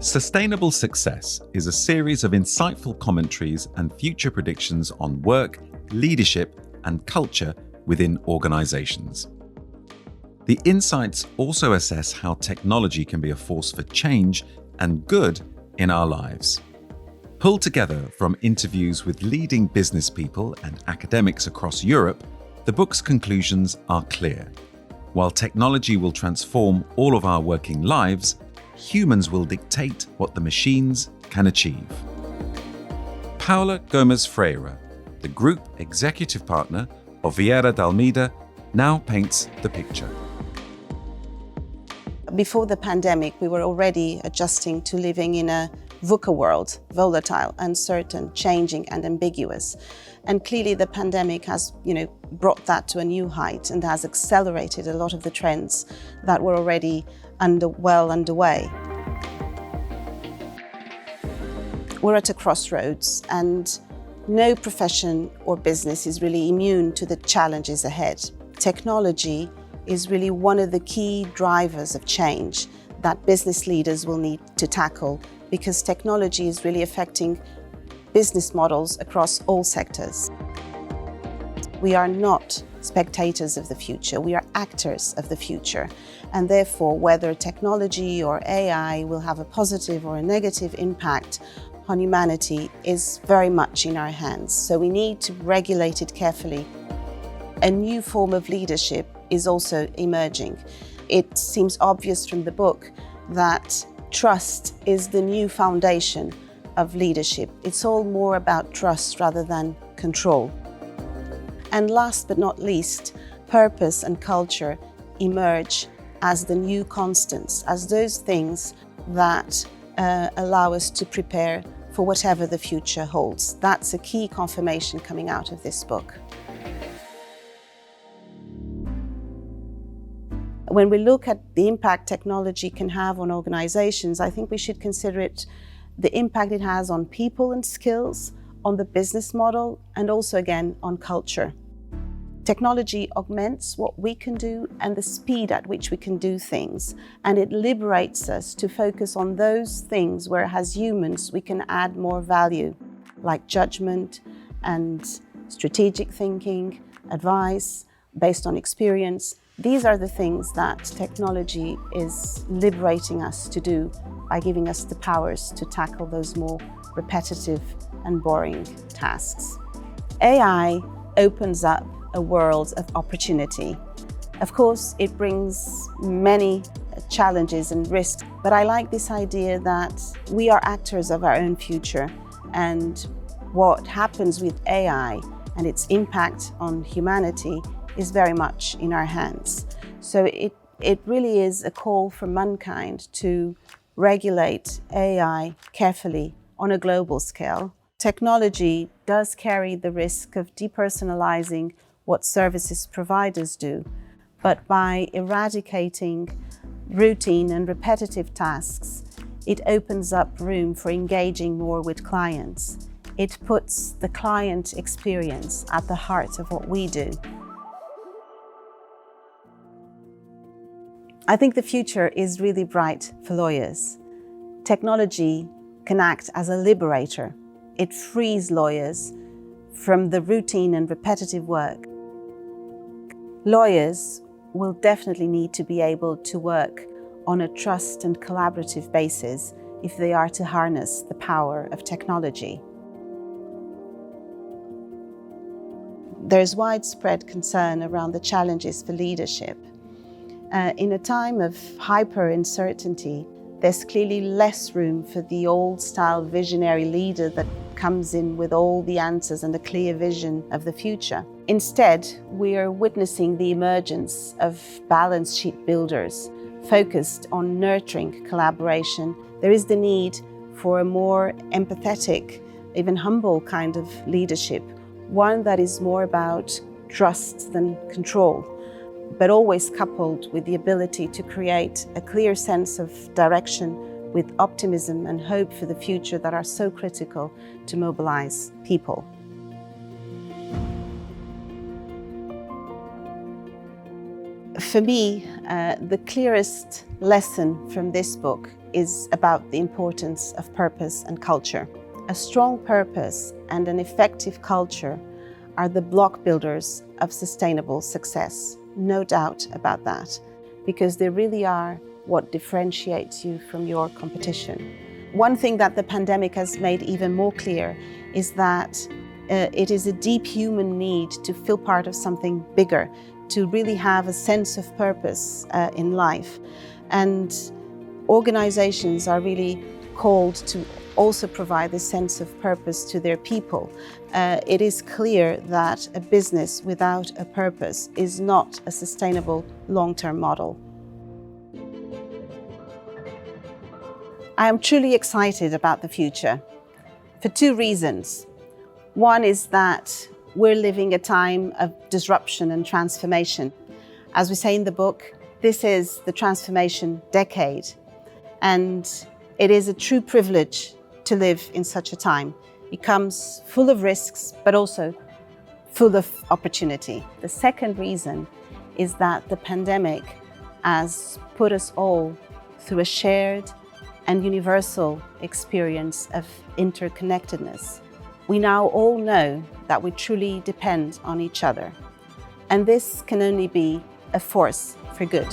Sustainable Success is a series of insightful commentaries and future predictions on work, leadership, and culture within organizations. The insights also assess how technology can be a force for change and good in our lives. Pulled together from interviews with leading business people and academics across Europe, the book's conclusions are clear. While technology will transform all of our working lives, humans will dictate what the machines can achieve. Paula Gomes Freire, the Group Executive Partner of VdA Almeida, now paints the picture. Before the pandemic, we were already adjusting to living in a VUCA world, volatile, uncertain, changing and ambiguous. And clearly the pandemic has, brought that to a new height and has accelerated a lot of the trends that were already well underway. We're at a crossroads and no profession or business is really immune to the challenges ahead. Technology is really one of the key drivers of change that business leaders will need to tackle, because technology is really affecting business models across all sectors. We are not spectators of the future, we are actors of the future. And therefore, whether technology or AI will have a positive or a negative impact on humanity is very much in our hands. So we need to regulate it carefully. A new form of leadership is also emerging. It seems obvious from the book that trust is the new foundation of leadership. It's all more about trust rather than control. And last but not least, purpose and culture emerge as the new constants, as those things that allow us to prepare for whatever the future holds. That's a key confirmation coming out of this book. When we look at the impact technology can have on organizations, I think we should consider it the impact it has on people and skills, on the business model, and also again on culture. Technology augments what we can do and the speed at which we can do things, and it liberates us to focus on those things where as humans we can add more value, like judgment and strategic thinking, advice based on experience. These are the things that technology is liberating us to do by giving us the powers to tackle those more repetitive and boring tasks. AI opens up a world of opportunity. Of course, it brings many challenges and risks, but I like this idea that we are actors of our own future, and what happens with AI and its impact on humanity is very much in our hands. So it really is a call for mankind to regulate AI carefully on a global scale. Technology does carry the risk of depersonalizing what services providers do, but by eradicating routine and repetitive tasks, it opens up room for engaging more with clients. It puts the client experience at the heart of what we do. I think the future is really bright for lawyers. Technology can act as a liberator. It frees lawyers from the routine and repetitive work. Lawyers will definitely need to be able to work on a trust and collaborative basis if they are to harness the power of technology. There's widespread concern around the challenges for leadership. In a time of hyper uncertainty, there's clearly less room for the old-style visionary leader that comes in with all the answers and a clear vision of the future. Instead, we are witnessing the emergence of balance sheet builders focused on nurturing collaboration. There is the need for a more empathetic, even humble kind of leadership, one that is more about trust than control, but always coupled with the ability to create a clear sense of direction with optimism and hope for the future that are so critical to mobilize people. For me, the clearest lesson from this book is about the importance of purpose and culture. A strong purpose and an effective culture are the block builders of sustainable success. No doubt about that, because they really are what differentiates you from your competition. One thing that the pandemic has made even more clear is that it is a deep human need to feel part of something bigger, to really have a sense of purpose in life. And organizations are really called to also provide this sense of purpose to their people. It is clear that a business without a purpose is not a sustainable long-term model. I am truly excited about the future for two reasons. One is that we're living a time of disruption and transformation. As we say in the book, this is the transformation decade, and it is a true privilege to live in such a time. It comes full of risks, but also full of opportunity. The second reason is that the pandemic has put us all through a shared and universal experience of interconnectedness. We now all know that we truly depend on each other, and this can only be a force for good.